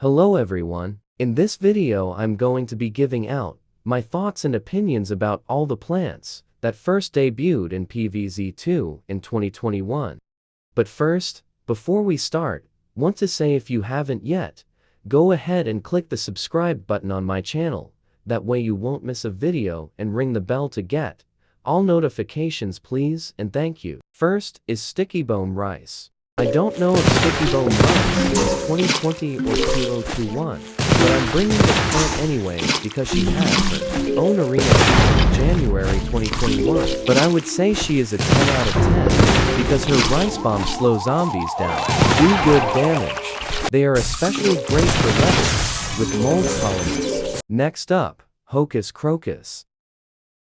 Hello everyone, in this video I'm going to be giving out my thoughts and opinions about all the plants that first debuted in PVZ2 in 2021. But first, before we start, want to say if you haven't yet, go ahead and click the subscribe button on my channel, that way you won't miss a video and ring the bell to get all notifications please and thank you. First is Stickybomb Rice. I don't know if Stickybomb Rice is 2020 or 2021, but I'm bringing this plant anyway because she has her own arena in January 2021. But I would say she is a 10 out of 10 because her rice bombs slow zombies down, do good damage. They are especially great for lettuce with mold colonies. Next up, Hocus Crocus.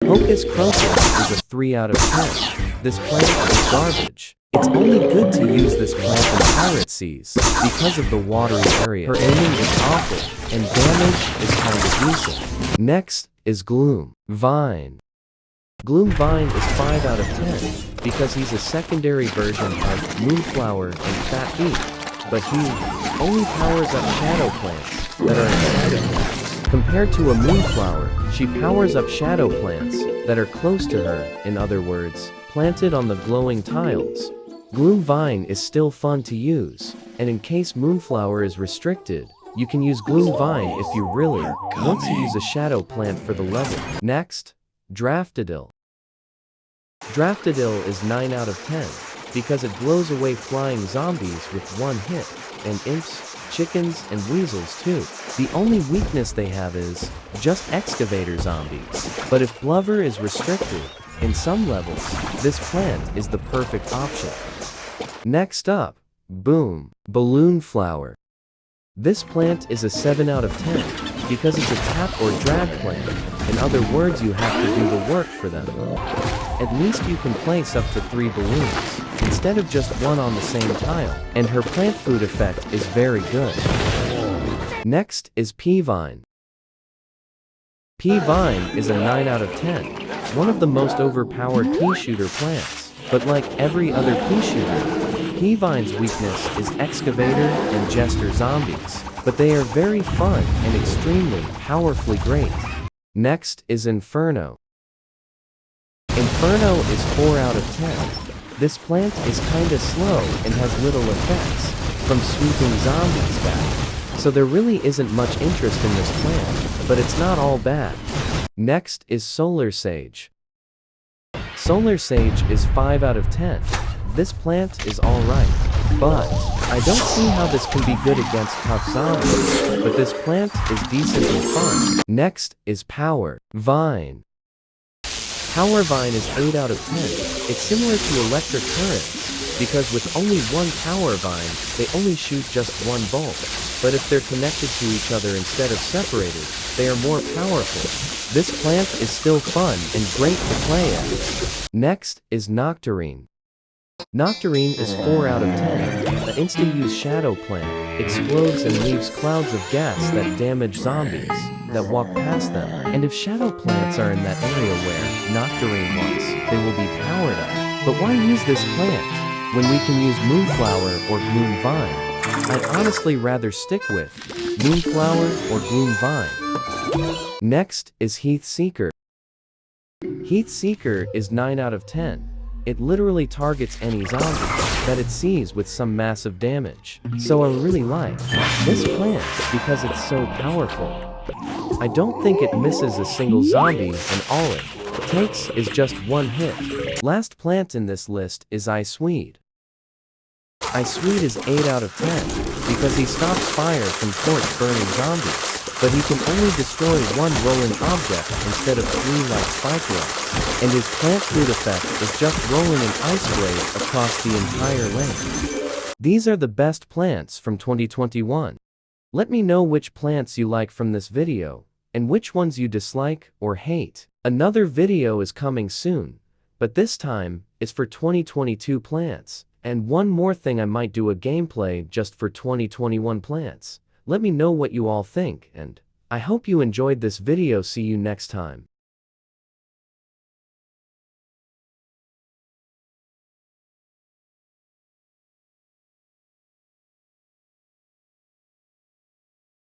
Hocus Crocus is a 3 out of 10. This plant is garbage. It's only good to use this plant in pirate seas because of the watery area. Her aiming is awful, and damage is kind of decent. Next is Gloom Vine. Gloom Vine is 5 out of 10 because he's a secondary version of Moonflower and Fat Bee, but he only powers up shadow plants that are inside of him. Compared to a Moonflower, she powers up shadow plants that are close to her, in other words, planted on the glowing tiles. Gloom Vine is still fun to use, and in case Moonflower is restricted, you can use Gloom Vine if you really want to use a shadow plant for the level. Next, Draftodil. Draftodil is 9 out of 10 because it blows away flying zombies with one hit, and imps, chickens, and weasels too. The only weakness they have is just excavator zombies, but if blubber is restricted, in some levels, this plant is the perfect option. Next up, Boom Balloon Flower. This plant is a 7 out of 10 because it's a tap or drag plant. In other words, you have to do the work for them. At least you can place up to 3 balloons instead of just one on the same tile, and her plant food effect is very good. Next is Pea Vine. Pea Vine is a 9 out of 10, one of the most overpowered pea shooter plants, but like every other pea shooter, Pea Vine's weakness is excavator and jester zombies, but they are very fun and extremely powerfully great. Next is Inferno. Inferno is 4 out of 10. This plant is kinda slow and has little effects from sweeping zombies back, so there really isn't much interest in this plant, but it's not all bad. Next is Solar Sage. Solar Sage is 5 out of 10. This plant is alright, but I don't see how this can be good against tough zombies, but this plant is decently fun. Next is Power Vine. Power Vine is 8 out of 10. It's similar to electric currents, because with only one Power Vine, they only shoot just one bolt. But if they're connected to each other instead of separated, they are more powerful. This plant is still fun and great to play at. Next is Noctarine. Noctarine is 4 out of 10. An insta-use shadow plant, explodes and leaves clouds of gas that damage zombies that walk past them. And if shadow plants are in that area where Noctarine wants, they will be powered up. But why use this plant when we can use Moonflower or Gloom Vine? I'd honestly rather stick with Moonflower or Gloom Vine. Next is Heath Seeker. Heath Seeker is 9 out of 10. It literally targets any zombie that it sees with some massive damage. So I really like this plant because it's so powerful. I don't think it misses a single zombie and all it takes is just one hit. Last plant in this list is Iceweed. Iceweed is 8 out of 10 because he stops fire from torch burning zombies, but he can only destroy one rolling object instead of 3 like spike runs, and his plant food effect is just rolling an ice blade across the entire lane. These are the best plants from 2021. Let me know which plants you like from this video, and which ones you dislike or hate. Another video is coming soon, but this time, it's for 2022 plants. And one more thing, I might do a gameplay just for 2021 plants. Let me know what you all think, and I hope you enjoyed this video. See you next time.